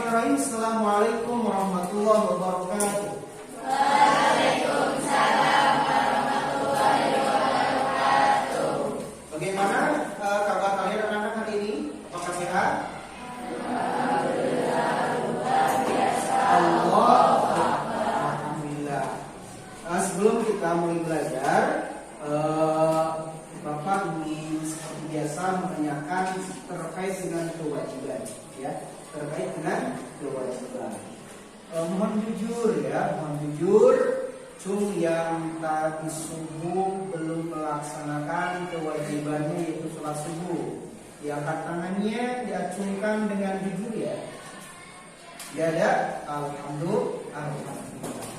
Bismillahirrahmanirrahim. Assalamualaikum warahmatullahi wabarakatuh. Waalaikumsalam warahmatullahi wabarakatuh. Bagaimana kabar kalian anak-anak hari ini? Apakah sehat? Alhamdulillah luar biasa. Alhamdulillah. Sebelum kita mulai belajar, Bapak ingin seperti biasa menanyakan terkait dengan kewajiban, ya, terkait dengan kewajiban. Mohon jujur ya, mohon jujur. Cung yang tadi subuh belum melaksanakan kewajibannya yaitu sholat subuh, diangkat tangannya, diacungkan dengan jujur ya. Ya ada, alhamdulillah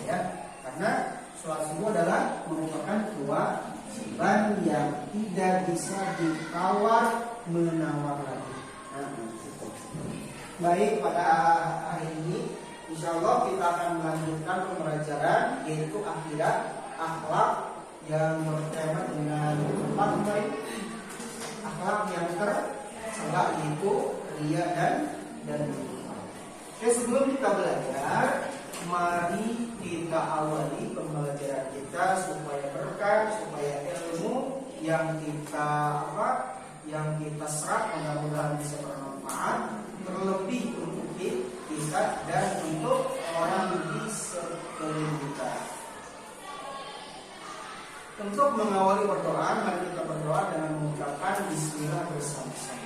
ya. Karena sholat subuh adalah merupakan kewajiban yang tidak bisa ditawar menawar lagi. Baik, pada hari ini insya Allah kita akan melanjutkan pembelajaran yaitu akhidat akhlak yang bertema dengan empat akhlak yang tercela yaitu ria dan Oke, sebelum kita belajar, mari kita awali pembelajaran kita supaya berkah, supaya ilmu yang kita serap mudah-mudahan bisa bermanfaat, terlebih untuk kita dan untuk orang di sekeliling kita. Untuk mengawali berdoa, mari kita berdoa dengan mengucapkan Bismillah bersama-sama.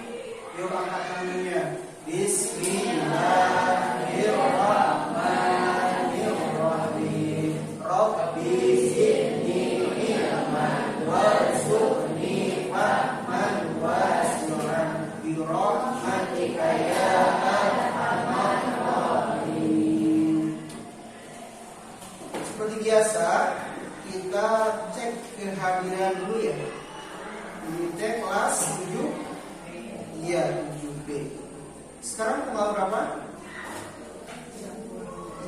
Yuk angkat tangannya. Bismillahirrahmanirrahim. Rabbi zidni ilman warzuqni fahman wasi'an bi rahmatika ya arhamar rahimin. Seperti biasa, kita cek kehadiran dulu ya. Ini cek kelas 7. Iya, 7B. Sekarang tanggal berapa?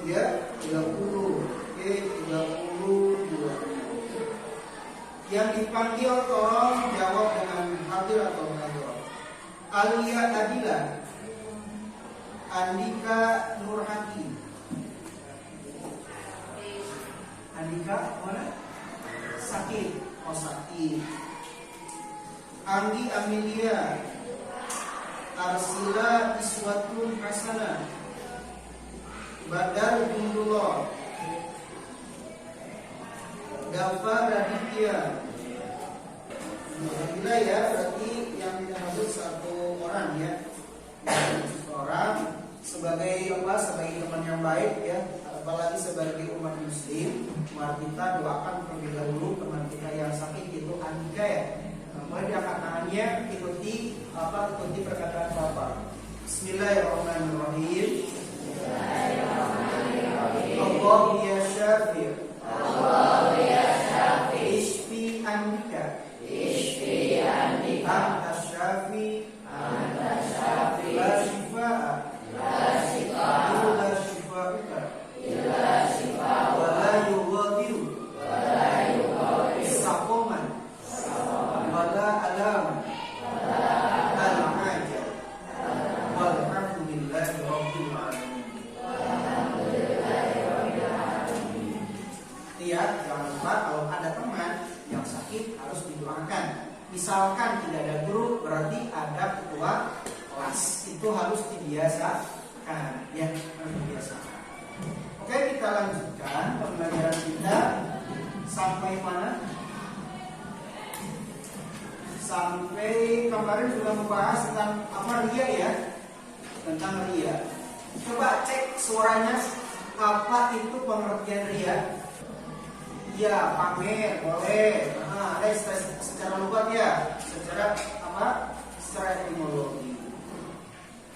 30. Oke, 32. Yang dipanggil tolong jawab dengan hadir atau hadir. Alia Adila, Andika Nurhati. Andika mana? Sakit. Oh, sakit. Anggi Amelia, Arsila Iswatun Hasanah, Badar Bindullah, Gafar Raditya. Alhamdulillah ya, berarti yang tidak masuk satu orang ya, orang sebagai teman yang baik ya, apalagi sebagai umat muslim. Mari kita doakan terlebih dahulu teman kita yang sakit itu Andika ya. Mulai diangkat tangannya, ikuti perkataan Bapak. Bismillahirrahmanirrahim. Allahu ya Syafi'. Allahu ya Syafi'. Ishfi Andika. Ishfi Andika. Anta Syafi'. Anta Syafi'. La shifa'a. La shifa'a. Illa shifa'uka. Illa shifa'uka. Wa la yughadiru. Wa la yughadiru. Saqaman. Wala alam. Al-haja. Walhamdulillahi rabbil alamin. Lihat, jangan lupa kalau ada teman yang sakit harus didoakan. Misalkan tidak ada guru, berarti ada ketua kelas. Itu harus dibiasakan, ya, harus dibiasakan. Oke, kita lanjutkan pembelajaran kita sampai mana? Sampai kemarin sudah membahas tentang apa ria ya, tentang ria. Coba cek suaranya, apa itu pengertian ria? Ya, pamer boleh. Ada secara lugat ya, secara etimologi.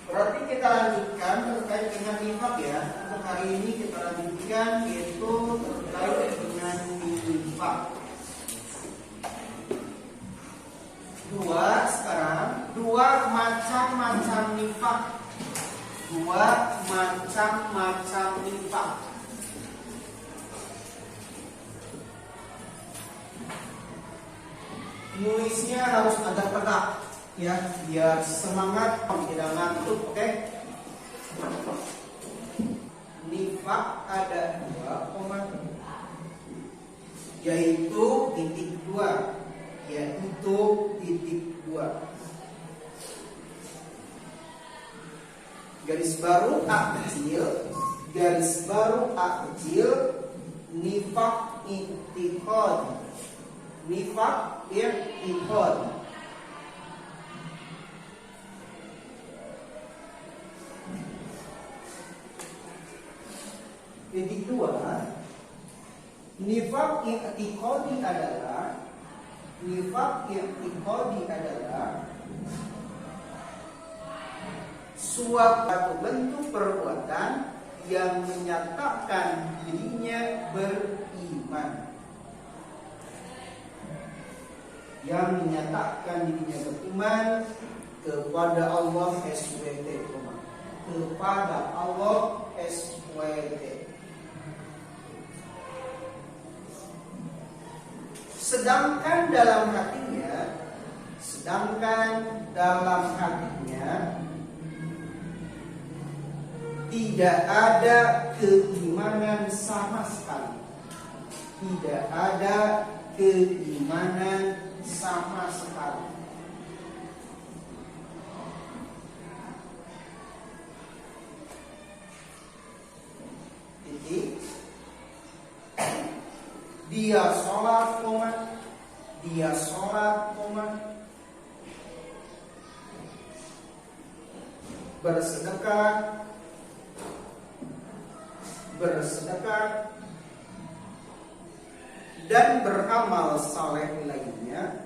Berarti kita lanjutkan terkait dengan nifak ya. Untuk hari ini kita lanjutkan yaitu terkait dengan nifak. Dua macam-macam nifak. Nulisnya harus agak tegak ya, biar semangat tidak ngantuk, oke? nifak ada 2 koma, yaitu titik 2, yaitu titik 2. Garis baru A kecil, garis baru A kecil, nifak i'tiqadi. Nifak i'tiqadi. Titik 2, nifak i'tiqadi adalah suatu bentuk perbuatan yang menyatakan dirinya beriman. Yang menyatakan dirinya beriman kepada Allah SWT. Kepada Allah SWT. Sedangkan dalam hatinya tidak ada keimanan sama sekali. Tidak ada keimanan sama sekali. Titik. Dia sholat, bersedekah, dan beramal saleh lainnya,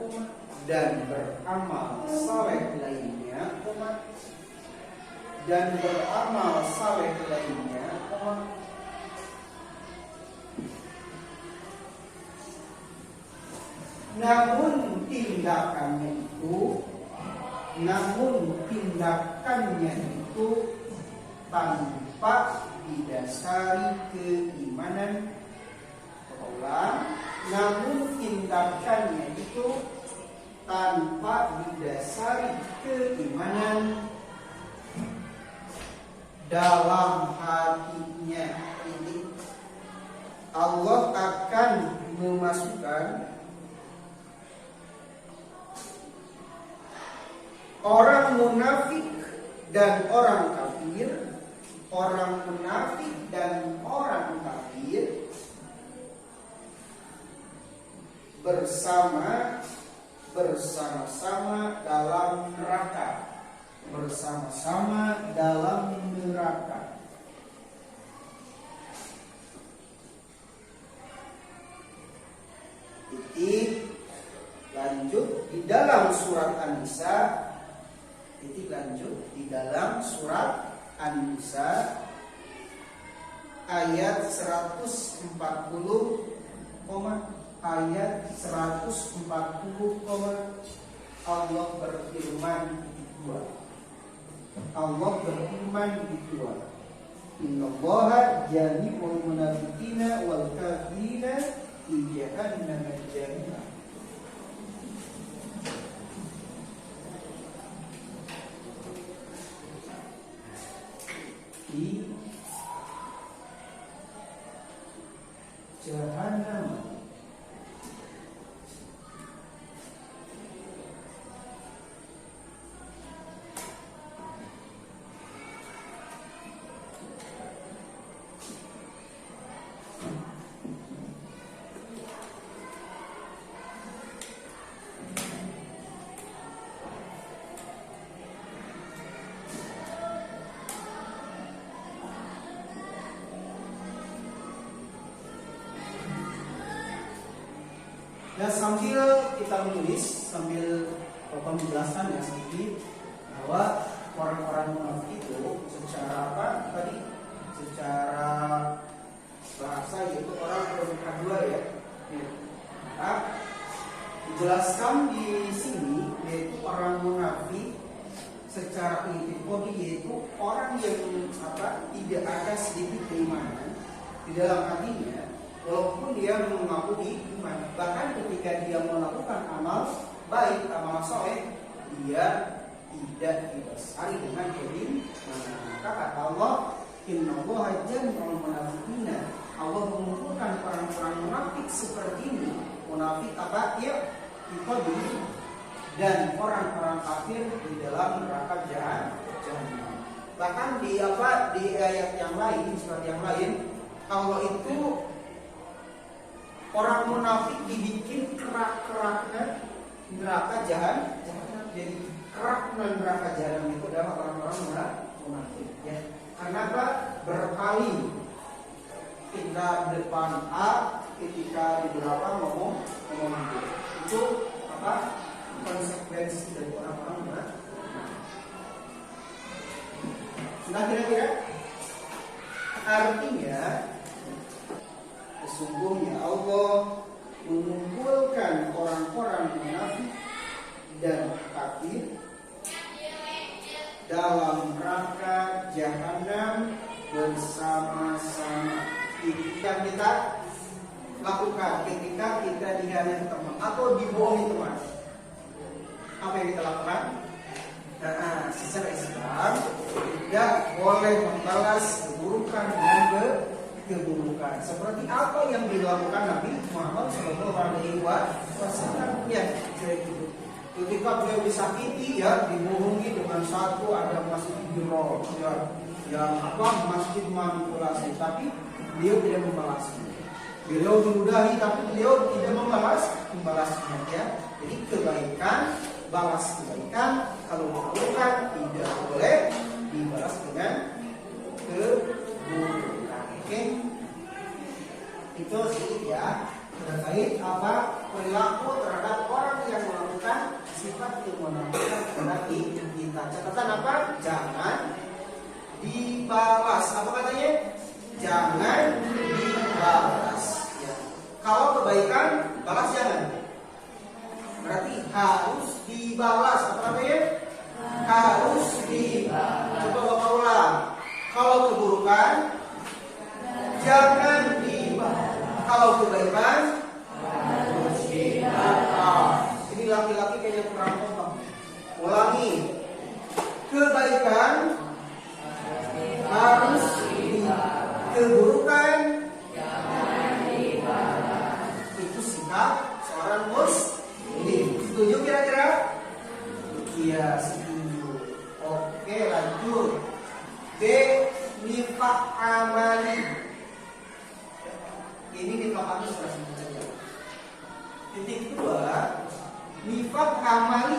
namun tindakannya itu tanpa didasari keimanan. Namun tindakannya itu tanpa didasari keimanan dalam hatinya. Allah akan memasukkan orang munafik dan orang kafir bersama-sama dalam neraka. Titik lanjut di dalam surat An-Nisa ayat 140, Allah berfirman di dua. Innallaha jami'ul munafiqina wal kafirina fi jahannam jami'a. Di jahannam. Dan sambil kita menulis, sambil penjelasan ya sedikit, bahwa orang-orang munafik itu secara apa tadi? Secara bahasa yaitu orang bermuka dua ya. Nah, dijelaskan di sini yaitu orang munafik secara intikodi yaitu orang yang tidak ada sedikit keimanan di dalam hatinya. Walaupun dia mengaku iman, bahkan ketika dia melakukan amal baik, amal soleh, dia tidak didasari dengan keimanan. Maka kata Allah, Innallaha jami'ul munafiqina. Allah mengumpulkan orang-orang munafik seperti ini. Munafik apa? Ya, itu dan orang-orang kafir di dalam neraka jahanam. Bahkan di ayat yang lain, surat yang lain, Allah itu orang munafik dibikin kerak-keraknya neraka jahanam. Jadi keraknya neraka jahanam itu adalah orang-orang munafik. Ya. Karena apa? Berpaling. Ketika depan A, ketika di belakang ngomong B. Itu apa? Konsekuensi dari orang-orang munafik. Sudah kira-kira? Artinya sesungguhnya Allah mengumpulkan orang-orang munafik dan kafir dalam neraka jahanam bersama-sama. Itu yang kita lakukan ketika kita dihianati teman atau dibohongi teman. Apa yang kita lakukan? Nah, secara Islam tidak boleh membalas keburukan dengan keburukan. Seperti apa yang dilakukan Nabi Muhammad SAW. Ya, ketika beliau disakiti, ya dibohongi dengan satu ada masjid biro, ya, yang apa masjid manipulasi, tapi beliau tidak membalasnya. Beliau diludahi, tapi beliau tidak membalasnya. Ya, jadi kebaikan balas kebaikan, kalau keburukan tidak boleh dibalas dengan keburukan. Oke, itu sih ya terkait apa perilaku terhadap orang yang melakukan sifat kemunafikan terhadap kita. Catatan apa? Jangan dibalas. Apa katanya? Jangan dibalas. Ya. Kalau kebaikan balas jangan. Berarti harus dibalas. Apa namanya? Harus dibalas. Coba Bapak ulang. Kalau keburukan jangan dibalas. Kalau kebaikan harus dibalas. Ini laki-laki kayaknya kurang paham. Ulangi. Kebaikan harus dibalas. Keburukan jangan dibalas. Itu sikap seorang muslim. Setuju kira-kira? Iya, setuju. Oke, lanjut. B. Nifaq amali. Ini nifaq amali sudah sebut saja. Titik kedua, nifaq amali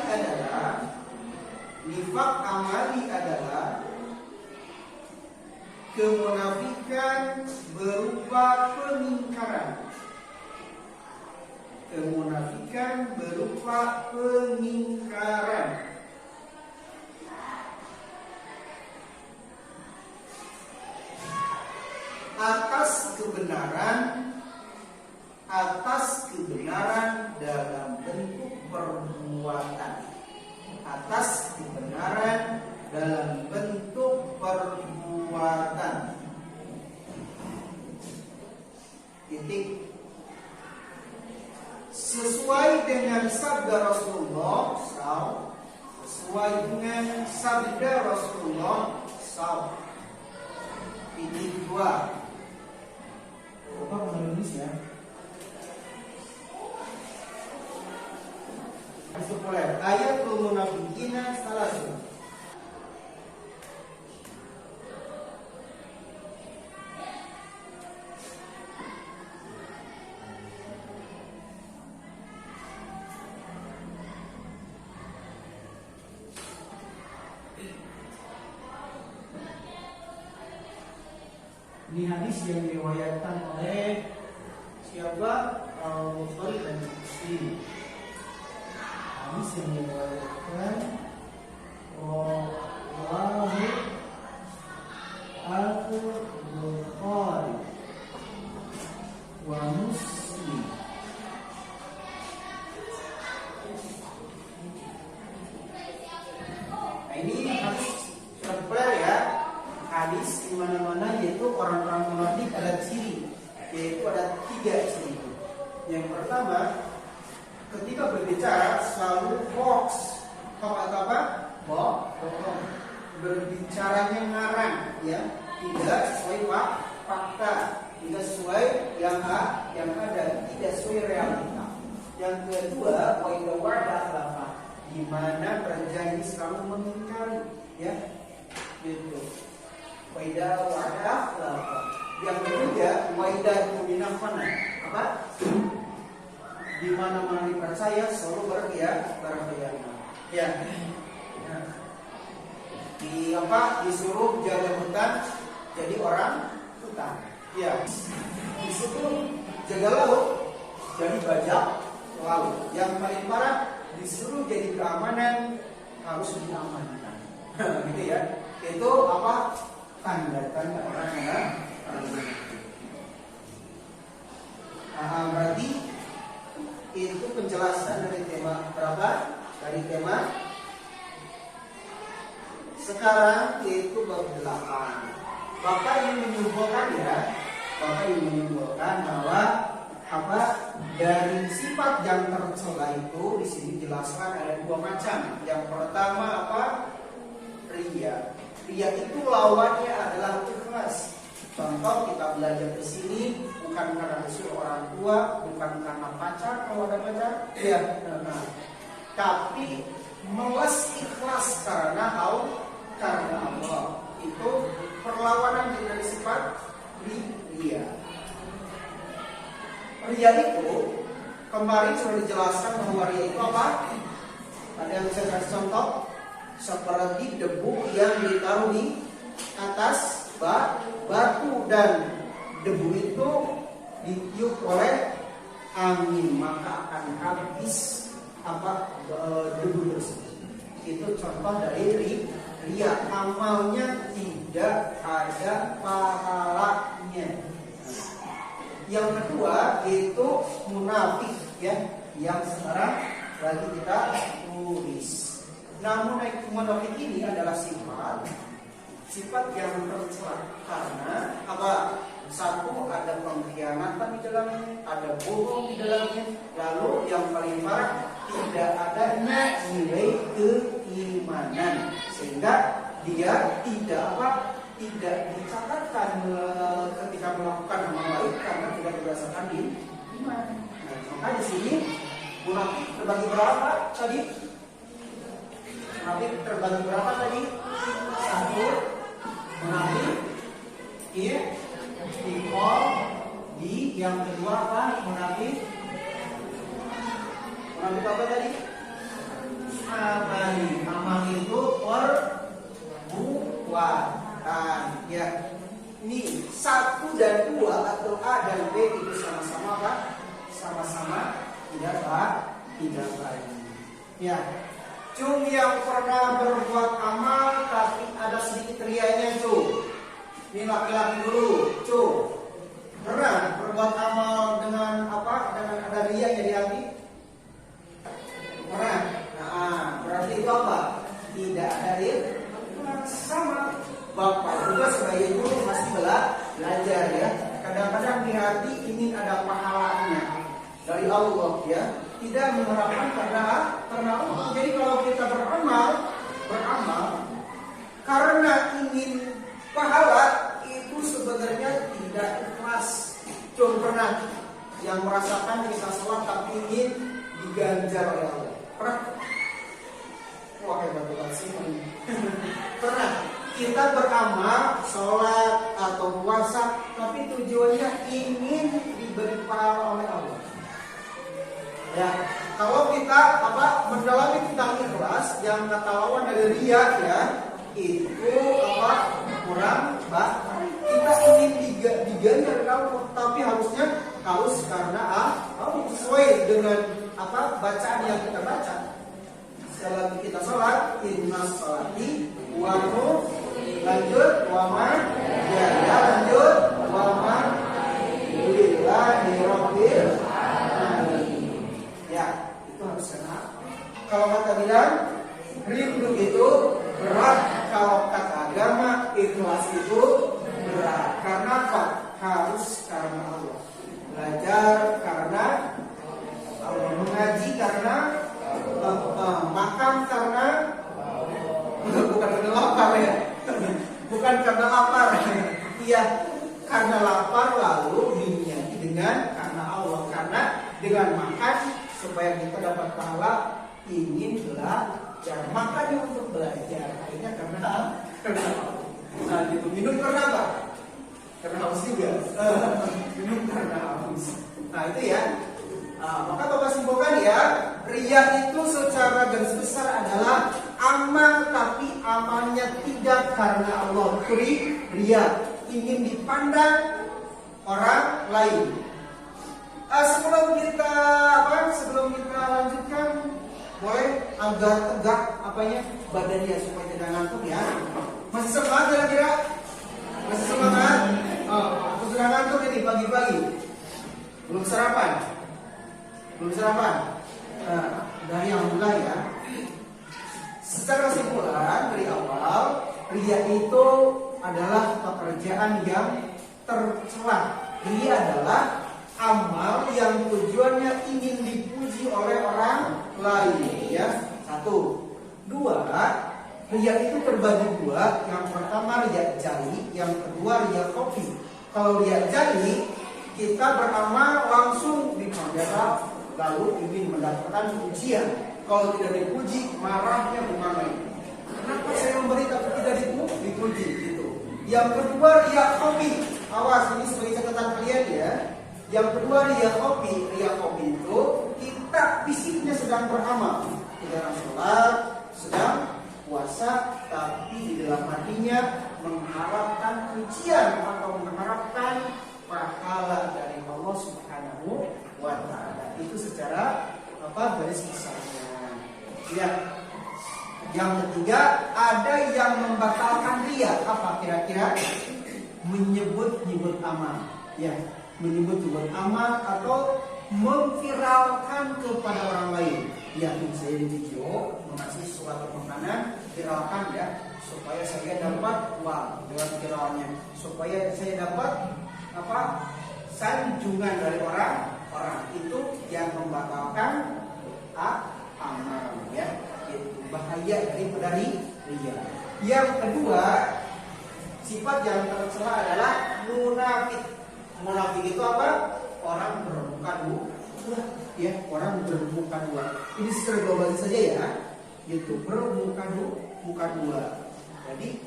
adalah kemunafikan berupa pengingkaran. Kemunafikan berupa pengingkaran atas kebenaran dalam bentuk perbuatan. Atas kebenaran dalam bentuk perbuatan. Titik. Sesuai dengan sabda Rasulullah SAW. Ini dua. Bapak menulis ya. Masuk mulai. Ayatul munafiqina salasun. Ini hadis yang diriwayatkan oleh siapa? Bukhari dan Muslim. Hadis yang diriwayatkan oleh Al-Bukhari wa Muslim. Nah, ini hadis populer ya. Hadis di mana-mana yaitu orang-orang munafik ada ciri, yaitu ada 3 ciri. Yang pertama, ketika berbicara selalu hoax. Hoax atau apa? Bohong. Berbicaranya ngarang, ya. tidak sesuai fakta, tidak sesuai yang ada, tidak sesuai realita. Yang kedua, waidah wa'da, di mana berjanji selalu mengingkari, ya, gitu. Waidah wa'da. Yang ketiga, waidah minal mana? Apa? Di mana dipercaya selalu berkhianat. Ya. Nah. Disuruh jaga hutan jadi orang hutan. Ya. Disuruh jaga laut jadi bajak laut. Yang paling parah disuruh jadi keamanan harus diamankan. Gitu ya. Itu apa? Tanda-tanda orang yang berarti itu penjelasan dari tema berapa? Dari tema sekarang itu bab 8. Bapak ingin menyimpulkan bahwa dari sifat yang tercela itu di sini dijelaskan ada 2 macam. Yang pertama Riya. Riya itu lawannya adalah ikhlas. Contoh kita belajar di sini bukan karena disuruh orang tua, bukan karena pacar kalau ada pacar, ya. Tapi melas ikhlas karena Allah. Itu perlawanan dari sifat riya. Riya itu kemarin sudah dijelaskan bahwa riya itu apa? Ada yang bisa kasih contoh? Seperti debu yang ditaruh di atas batu dan debu itu ditiup oleh angin maka akan habis debu tersebut. Itu contoh dari riya. Amalnya tidak ada pahalanya. Yang kedua itu munafik, ya, yang sekarang lagi kita tulis. Namun munafik ini adalah sifat yang tercela karena apa? Satu, ada pengkhianatan di dalamnya, ada bohong di dalamnya, lalu yang paling parah tidak adanya nilai keimanan sehingga dia tidak dicatatkan ketika melakukan amal baik karena tidak berdasarkan di iman. Nah, maka di sini munafik terbagi berapa tadi? Munafik terbagi berapa tadi? Satu, munafik istiqomah. Di yang kedua apa? Munafik apa tadi? Amal itu perbuatan. Ya, ini 1 dan 2 atau A dan B itu sama-sama apa? Sama-sama tidak baik. Ya. Cum yang pernah berbuat amal tapi ada sedikit rianya tuh. Ini laki-laki dulu, cum. Pernah berbuat amal dengan apa? Dengan ada rianya di hati? Pernah. Nah, berarti itu apa? Tidak ada ria. Sama. Bapak juga sebagai guru masih belajar, ya. Kadang-kadang di hati ingin ada pahalanya dari Allah, ya. Tidak mengharapkan karena Allah. Jadi kalau kita beramal karena ingin pahala itu sebenarnya tidak ikhlas. Cuma pernah yang merasakan kita sholat tapi ingin diganjar oleh Allah. Pernah? Wah, hebat banget sih. Pernah kita beramal sholat atau puasa tapi tujuannya ingin diberi pahala oleh Allah. Ya, kalau kita mendalami tentang ikhlas yang kata lawan dari riya, ya, itu kurang baik. Kita ingin diganjar Allah, tapi harus karena harus sesuai dengan bacaan yang kita baca. Selagi kita sholat, inna sholati wa lanjut wa ma lanjut wa ma lillahi rabbil alamin. Ya, itu harus kena. Kalau kata bilang rindu itu berat, kalau kata agama ikhlas itu berat. Karena apa? Harus karena Allah. Belajar karena Allah, mengaji karena makan karena bukan karena lapar, ya. Bukan karena lapar. Ya, karena lapar lalu diniati dengan karena Allah, karena dengan makan supaya kita dapat pahala, ingin belajar, makannya untuk belajar, akhirnya karena Allah. Nah, gitu. Minum karena apa? Karena haus juga. Minum karena haus. Nah, itu ya. Maka Bapak simpulkan ya, riya itu secara garis besar adalah amal tapi amalnya tidak karena Allah. Riya ingin dipandang orang lain. Sebelum kita lanjutkan, boleh agak tegak badannya supaya tidak ngantuk ya. Masih semangat kira-kira? Masih semangat? Aku sudah ngantuk ini pagi-pagi. Belum sarapan? Dari yang mulai ya. Secara kesimpulan dari awal, riya itu adalah pekerjaan yang tercela. Riya adalah amal yang tujuannya ingin dipuji oleh orang lain. Ya, 1. 2. Riya itu terbagi 2. Yang pertama riya jali, yang kedua riya khafi. Kalau riya jali, kita beramal langsung dipanggil lalu ingin mendapatkan pujian. Kalau tidak dipuji, marahnya bagaimana? Kenapa saya memberi tapi tidak dipuji? Gitu. Yang kedua riya khafi. Awas, ini sebagai catatan kalian ya. Yang kedua riya khafi. Riya khafi itu kita fisiknya sedang beramal, sedang sholat, sedang puasa, tapi di dalam hatinya mengharapkan pujian atau mengharapkan pahala dari Allah Subhanahu wa Ta'ala. Itu secara garis besarnya. Ya. Yang ketiga, ada yang membatalkan riya. Apa kira-kira? Menyebut-nyebut amal. Ya, menyebut-nyebut amal atau memviralkan kepada orang lain. Ya, saya di video mengasih suatu makanan, viralkan ya, supaya saya dapat uang dengan viralnya, supaya saya dapat sanjungan dari orang itu yang membatalkan amal ya. Itu bahaya daripada riya. Yang kedua, sifat yang tercela adalah munafik. Munafik itu apa? Orang bermuka dua, ya, orang bermuka dua. Ini secara global saja ya, gitu, bermuka dua. Jadi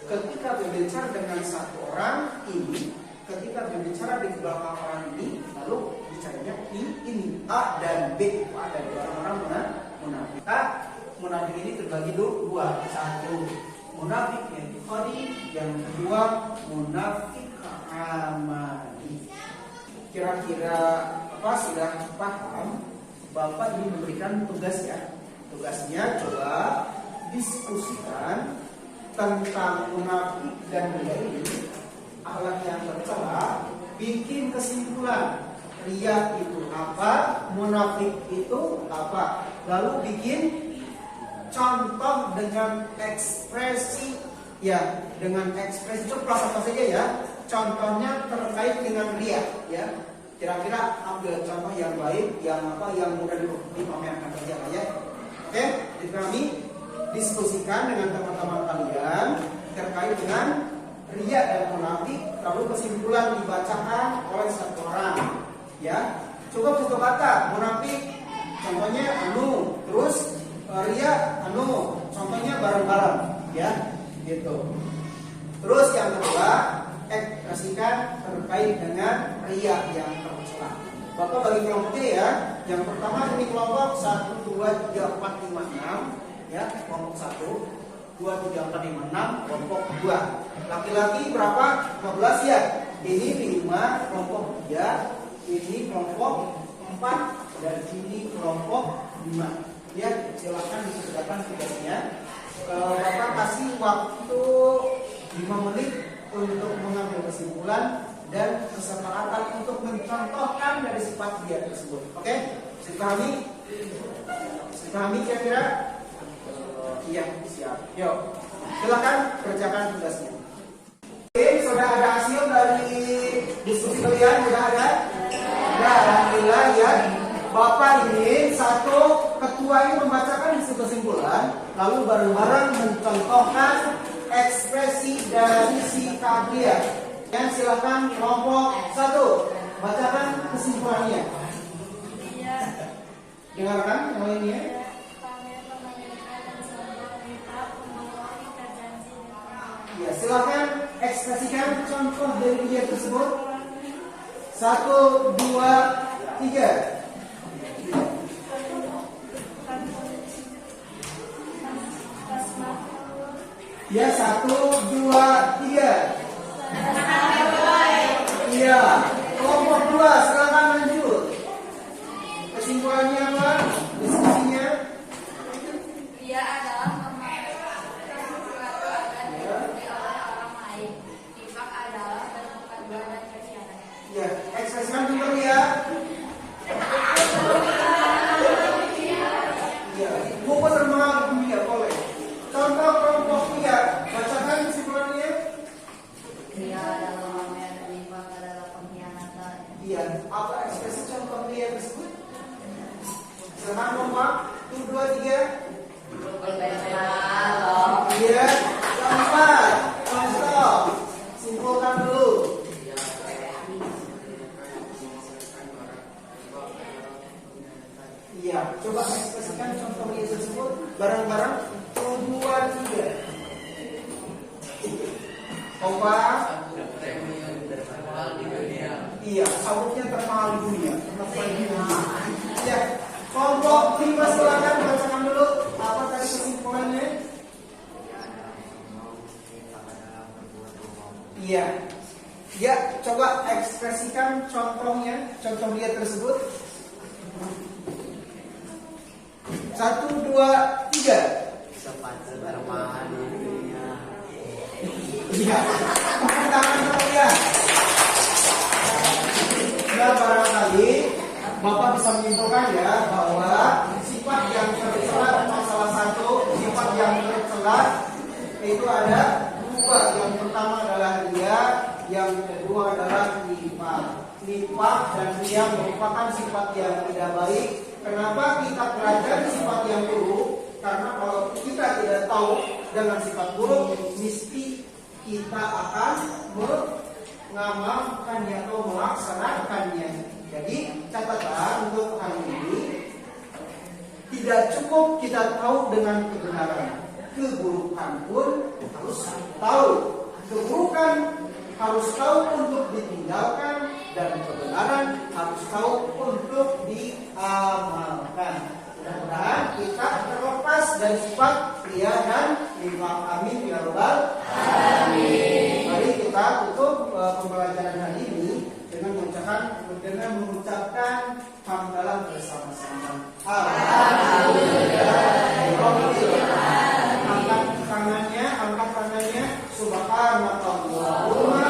ketika berbicara dengan satu orang ini, ketika berbicara di belakang orang ini, lalu bicaranya ini A dan B. Ada dua orang munafik. Munafik ini terbagi dua. Satu munafik yang ikhadi, yang kedua munafik amali. Kira-kira sudah paham? Bapak ini memberikan tugas ya. Tugasnya coba diskusikan tentang munafik dan riya ini, akhlak yang tercela. Bikin kesimpulan, riya itu apa, munafik itu apa. Lalu bikin contoh dengan ekspresi ya, dengan ekspresi ceplos apa saja ya. Contohnya terkait dengan riya ya. Kira-kira ambil contoh yang baik, yang mudah dipamerkan saja ya. Oke, jadi kami diskusikan dengan teman-teman kalian terkait dengan riya dan munafik, lalu kesimpulan dibacakan oleh satu orang ya. Coba contoh kata munafik, contohnya anu, terus riya anu, contohnya bareng-bareng ya, gitu. Terus yang kedua, ekspresikan terkait dengan riya yang tercela. Bapak bagi kelompoknya ya. Yang pertama ini kelompok 1, 2, 3, 4, 5, 6 ya, kelompok 1, 2, 3, 4, 5, 6, kelompok 2. Laki-laki berapa? 15 ya. Ini 5 kelompok 3, ini kelompok 4, dan ini kelompok 5. Ya, silakan dikerjakan tugasnya. Bapak kasih waktu 5 menit untuk mengambil kesimpulan dan kesepakatan untuk mencontohkan dari sifat dia tersebut. Oke? Dipahami? Kira-kira? Iya, siap. Yuk, silakan kerjakan tugasnya. Oke, sudah ada hasil dari diskusi kalian? Sudah ada? Ya, alhamdulillah ya. Bapak ingin satu ketua ini membacakan isi kesimpulan, lalu bareng-bareng mencontohkan ekspresi dari sikap dia. Ya, silakan kelompok 1 bacakan kesimpulannya. Dengarkan yang lainnya. Ya, silakan ekspresikan contoh dari video tersebut. 1, 2, 3. Ya, 1, 2, 3. Iya. Kelompok 2, silakan lanjut. Kesimpulannya apa? Diskusinya? Dia adalah keluarga diikuti oleh orang lain. Nifak adalah bentuk kedua dan kesianan. Ya, ekspresikan dulu ya. Iya, buku termaaf dunia boleh. Contoh kelompok 3, bacakan kesimpulannya. Dia adalah pamer, nifak adalah pengkhianatan. Iya, apa ekspresi contoh dia tersebut? Silakan kelompok 1, 2, 3. Iya, keempat, stop. Simpulkan dulu. Iya, coba ekspresikan contoh dia tersebut bareng-bareng. 1, 2, 3. Kompak. Iya, sabuknya termahal di dunia. Iya, kelompok 5 silakan bacakan dulu apa tadi kesimpulannya. Iya. Ya, coba ekspresikan contohnya, contoh dia tersebut. 1, 2, 3. Sepatu termahal di dunia. Iya. Tepuk tangan dulu ya. Ya, barangkali Bapak bisa menyimpulkan ya bahwa sifat yang tercela salah satu sifat yang tercela itu ada 2. Yang pertama adalah ria, yang kedua adalah nifaq. Nifaq dan ria merupakan sifat yang tidak baik. Kenapa kita pelajari sifat yang buruk? Karena kalau kita tidak tahu dengan sifat buruk, mesti kita akan mengamalkannya atau melaksanakannya. Jadi catatan untuk hari ini, tidak cukup kita tahu dengan kebenaran, keburukan pun harus tahu. Keburukan harus tahu untuk ditinggalkan dan kebenaran harus tahu untuk diamalkan. Mudah-mudahan kita terlepas dari sifat ria dan nifaq. Amin ya rabbal alamin. Mari kita tutup pembelajaran hari ini dengan mengucapkan hamdalah bersama-sama. Alhamdulillah. Angkat tangannya. Subhanallah.